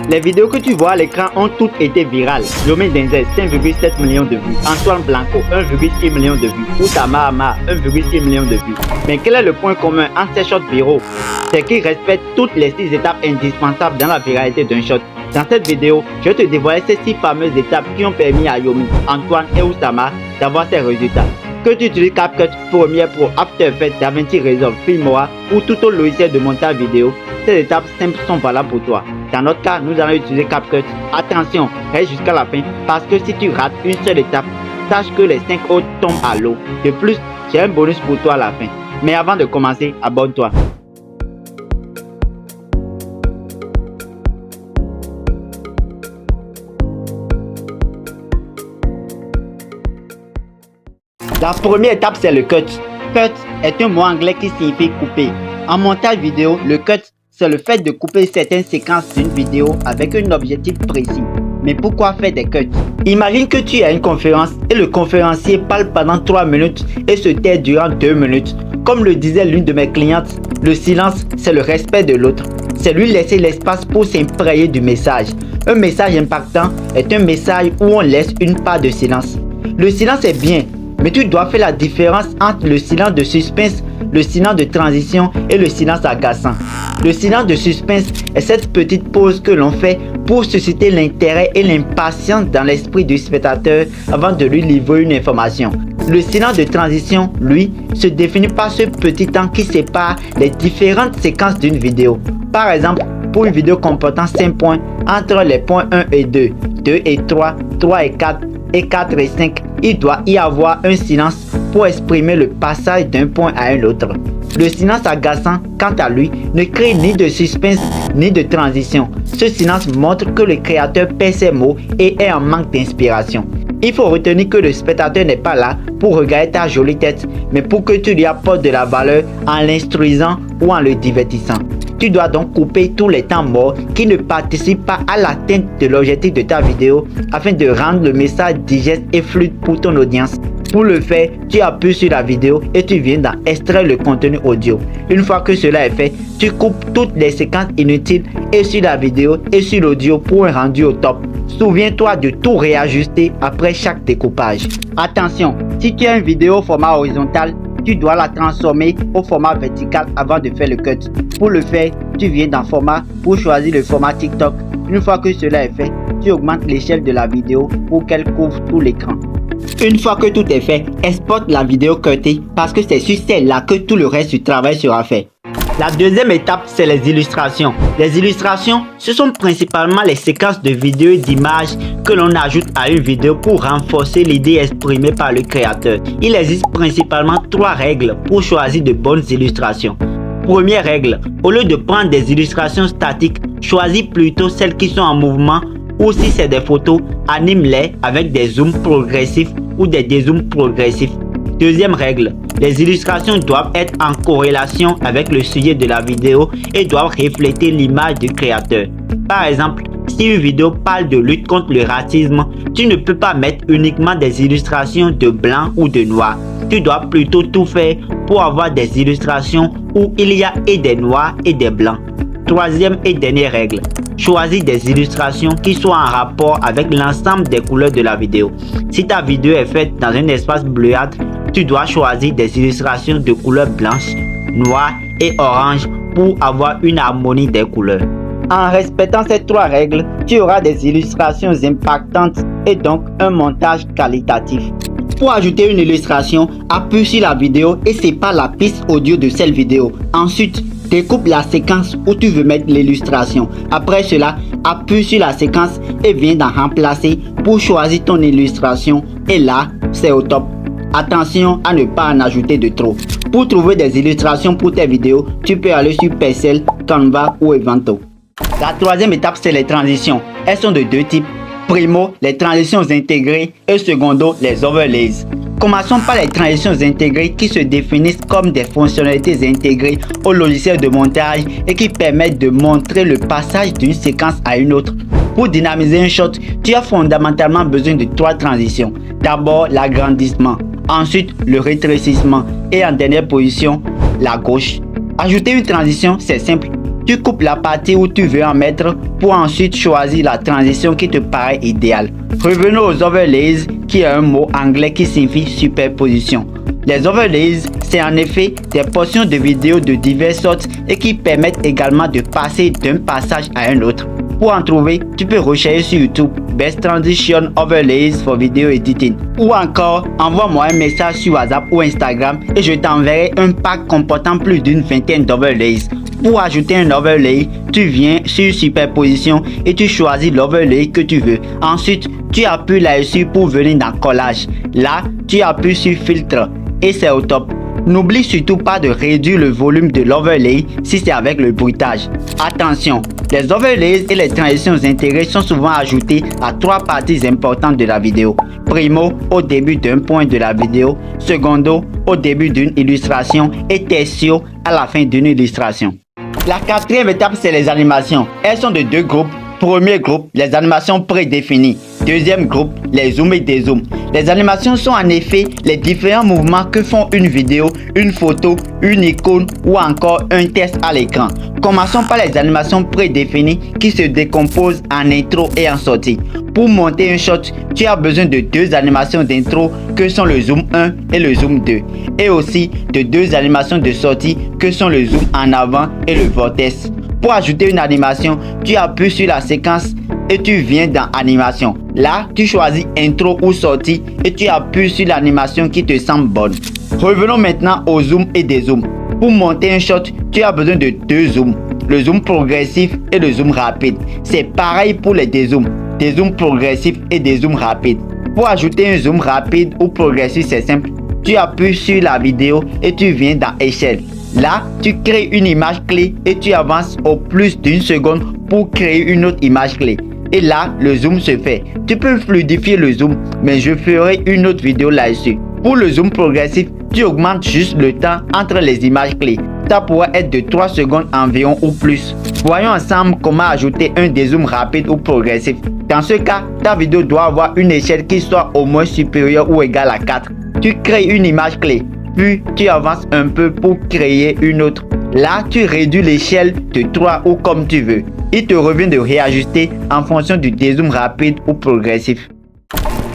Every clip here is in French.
Les vidéos que tu vois à l'écran ont toutes été virales. Yomi Denzel, 5,7 millions de vues. Antoine Blanco, 1,6 million de vues. Oussama Hamar, 1,6 million de vues. Mais quel est le point commun entre ces shots viraux? C'est qu'ils respectent toutes les 6 étapes indispensables dans la viralité d'un shot. Dans cette vidéo, je vais te dévoiler ces 6 fameuses étapes qui ont permis à Yomi, Antoine et Oussama d'avoir ces résultats. Que tu utilises CapCut, Premiere Pro, After Effects, DaVinci Resolve, Filmora ou tout autre logiciel de montage vidéo, ces étapes simples sont valables pour toi. Dans notre cas, nous allons utiliser CapCut. Attention, reste jusqu'à la fin parce que si tu rates une seule étape, sache que les 5 autres tombent à l'eau. De plus, j'ai un bonus pour toi à la fin. Mais avant de commencer, abonne-toi. La première étape, c'est le cut. Cut est un mot anglais qui signifie couper. En montage vidéo, le cut, c'est le fait de couper certaines séquences d'une vidéo avec un objectif précis. Mais pourquoi faire des cuts? Imagine que tu es à une conférence et le conférencier parle pendant 3 minutes et se tait durant 2 minutes. Comme le disait l'une de mes clientes, le silence, c'est le respect de l'autre. C'est lui laisser l'espace pour s'imprégner du message. Un message impactant est un message où on laisse une part de silence. Le silence est bien, mais tu dois faire la différence entre le silence de suspense, le silence de transition et le silence agaçant. Le silence de suspense est cette petite pause que l'on fait pour susciter l'intérêt et l'impatience dans l'esprit du spectateur avant de lui livrer une information. Le silence de transition, lui, se définit par ce petit temps qui sépare les différentes séquences d'une vidéo. Par exemple, pour une vidéo comportant 5 points, entre les points 1 et 2, 2 et 3, 3 et 4, et 4 et 5, il doit y avoir un silence pour exprimer le passage d'un point à un autre. Le silence agaçant, quant à lui, ne crée ni de suspense ni de transition. Ce silence montre que le créateur perd ses mots et est en manque d'inspiration. Il faut retenir que le spectateur n'est pas là pour regarder ta jolie tête, mais pour que tu lui apportes de la valeur en l'instruisant ou en le divertissant. Tu dois donc couper tous les temps morts qui ne participent pas à l'atteinte de l'objectif de ta vidéo afin de rendre le message digeste et fluide pour ton audience. Pour le faire, tu appuies sur la vidéo et tu viens d'en extraire le contenu audio. Une fois que cela est fait, tu coupes toutes les séquences inutiles et sur la vidéo et sur l'audio pour un rendu au top. Souviens-toi de tout réajuster après chaque découpage. Attention, si tu as une vidéo au format horizontal, tu dois la transformer au format vertical avant de faire le cut. Pour le faire, tu viens dans Format pour choisir le format TikTok. Une fois que cela est fait, tu augmentes l'échelle de la vidéo pour qu'elle couvre tout l'écran. Une fois que tout est fait, exporte la vidéo cuttée parce que c'est sur celle-là que tout le reste du travail sera fait. La deuxième étape, c'est les illustrations. Les illustrations, ce sont principalement les séquences de vidéos et d'images que l'on ajoute à une vidéo pour renforcer l'idée exprimée par le créateur. Il existe principalement 3 règles pour choisir de bonnes illustrations. Première règle, au lieu de prendre des illustrations statiques, choisis plutôt celles qui sont en mouvement ou si c'est des photos, anime-les avec des zooms progressifs ou des dézooms progressifs. Deuxième règle, les illustrations doivent être en corrélation avec le sujet de la vidéo et doivent refléter l'image du créateur. Par exemple, si une vidéo parle de lutte contre le racisme, tu ne peux pas mettre uniquement des illustrations de blanc ou de noir. Tu dois plutôt tout faire pour avoir des illustrations où il y a et des noirs et des blancs. Troisième et dernière règle, choisis des illustrations qui soient en rapport avec l'ensemble des couleurs de la vidéo. Si ta vidéo est faite dans un espace bleuâtre, tu dois choisir des illustrations de couleurs blanches, noires et orange pour avoir une harmonie des couleurs. En respectant ces 3 règles, tu auras des illustrations impactantes et donc un montage qualitatif. Pour ajouter une illustration, appuie sur la vidéo et sépare la piste audio de celle vidéo. Ensuite, découpe la séquence où tu veux mettre l'illustration. Après cela, appuie sur la séquence et viens d'en remplacer pour choisir ton illustration. Et là, c'est au top. Attention à ne pas en ajouter de trop. Pour trouver des illustrations pour tes vidéos, tu peux aller sur Pexels, Canva ou Evento. La troisième étape, c'est les transitions. Elles sont de 2 types. Primo, les transitions intégrées et secondo, les overlays. Commençons par les transitions intégrées qui se définissent comme des fonctionnalités intégrées au logiciel de montage et qui permettent de montrer le passage d'une séquence à une autre. Pour dynamiser un shot, tu as fondamentalement besoin de 3 transitions. D'abord, l'agrandissement, ensuite le rétrécissement et en dernière position, la gauche. Ajouter une transition, c'est simple. tu coupes la partie où tu veux en mettre pour ensuite choisir la transition qui te paraît idéale. Revenons aux overlays qui est un mot anglais qui signifie superposition. Les overlays, c'est en effet des portions de vidéos de diverses sortes et qui permettent également de passer d'un passage à un autre. Pour en trouver, tu peux rechercher sur YouTube Best Transition Overlays for Video Editing ou encore envoie-moi un message sur WhatsApp ou Instagram et je t'enverrai un pack comportant plus d'une vingtaine d'overlays. Pour ajouter un overlay, tu viens sur Superposition et tu choisis l'overlay que tu veux. Ensuite, tu appuies là-dessus pour venir dans Collage. Là, tu appuies sur Filtre et c'est au top. N'oublie surtout pas de réduire le volume de l'overlay si c'est avec le bruitage. Attention, les overlays et les transitions intégrées sont souvent ajoutés à trois parties importantes de la vidéo. Primo, au début d'un point de la vidéo. Secondo, au début d'une illustration. Et tertio, à la fin d'une illustration. La quatrième étape, c'est les animations. Elles sont de deux groupes. Premier groupe, les animations prédéfinies. Deuxième groupe, les zooms et dézooms. Les animations sont en effet les différents mouvements que font une vidéo, une photo, une icône ou encore un texte à l'écran. Commençons par les animations prédéfinies qui se décomposent en intro et en sortie. Pour monter un shot, tu as besoin de deux animations d'intro que sont le zoom 1 et le zoom 2. Et aussi de deux animations de sortie que sont le zoom en avant et le vortex. Pour ajouter une animation, tu appuies sur la séquence et tu viens dans animation. Là, tu choisis intro ou sortie et tu appuies sur l'animation qui te semble bonne. Revenons maintenant au zoom et dézoom. Pour monter un shot, tu as besoin de deux zooms, le zoom progressif et le zoom rapide. C'est pareil pour les dézooms, des zooms progressifs et des zooms rapides. Pour ajouter un zoom rapide ou progressif, c'est simple. Tu appuies sur la vidéo et tu viens dans échelle. Là, tu crées une image clé et tu avances au plus d'une seconde pour créer une autre image clé. Et là, le zoom se fait. Tu peux fluidifier le zoom, mais je ferai une autre vidéo là-dessus. Pour le zoom progressif, tu augmentes juste le temps entre les images clés. Ça pourrait être de 3 secondes environ ou plus. Voyons ensemble comment ajouter un dézoom rapide ou progressif. Dans ce cas, ta vidéo doit avoir une échelle qui soit au moins supérieure ou égale à 4. Tu crées une image clé. Puis tu avances un peu pour créer une autre. Là, tu réduis l'échelle de 3 ou comme tu veux. Il te revient de réajuster en fonction du dézoom rapide ou progressif.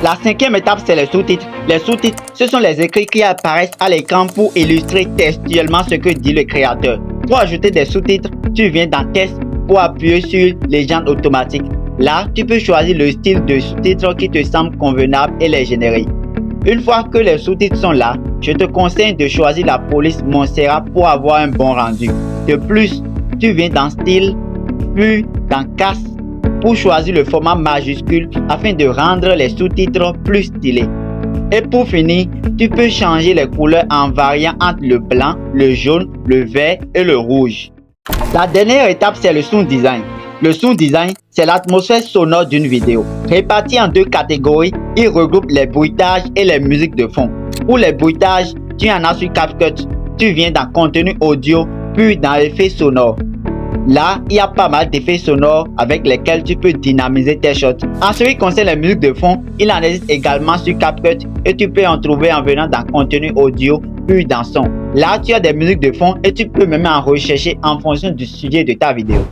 La cinquième étape, c'est les sous-titres. Les sous-titres, ce sont les écrits qui apparaissent à l'écran pour illustrer textuellement ce que dit le créateur. Pour ajouter des sous-titres, tu viens dans Texte pour appuyer sur Légende automatique. Là, tu peux choisir le style de sous-titres qui te semble convenable et les générer. Une fois que les sous-titres sont là, je te conseille de choisir la police Montserrat pour avoir un bon rendu. De plus, tu viens dans Style, puis dans Casse pour choisir le format majuscule afin de rendre les sous-titres plus stylés. Et pour finir, tu peux changer les couleurs en variant entre le blanc, le jaune, le vert et le rouge. La dernière étape, c'est le sound design. Le sound design, c'est l'atmosphère sonore d'une vidéo. Répartie en deux catégories, il regroupe les bruitages et les musiques de fond. Pour les bruitages, tu en as sur CapCut. Tu viens dans Contenu audio, puis dans Effets sonores. Là, il y a pas mal d'effets sonores avec lesquels tu peux dynamiser tes shots. En ce qui concerne les musiques de fond, il en existe également sur CapCut et tu peux en trouver en venant dans Contenu audio, puis dans Son. Là, tu as des musiques de fond et tu peux même en rechercher en fonction du sujet de ta vidéo.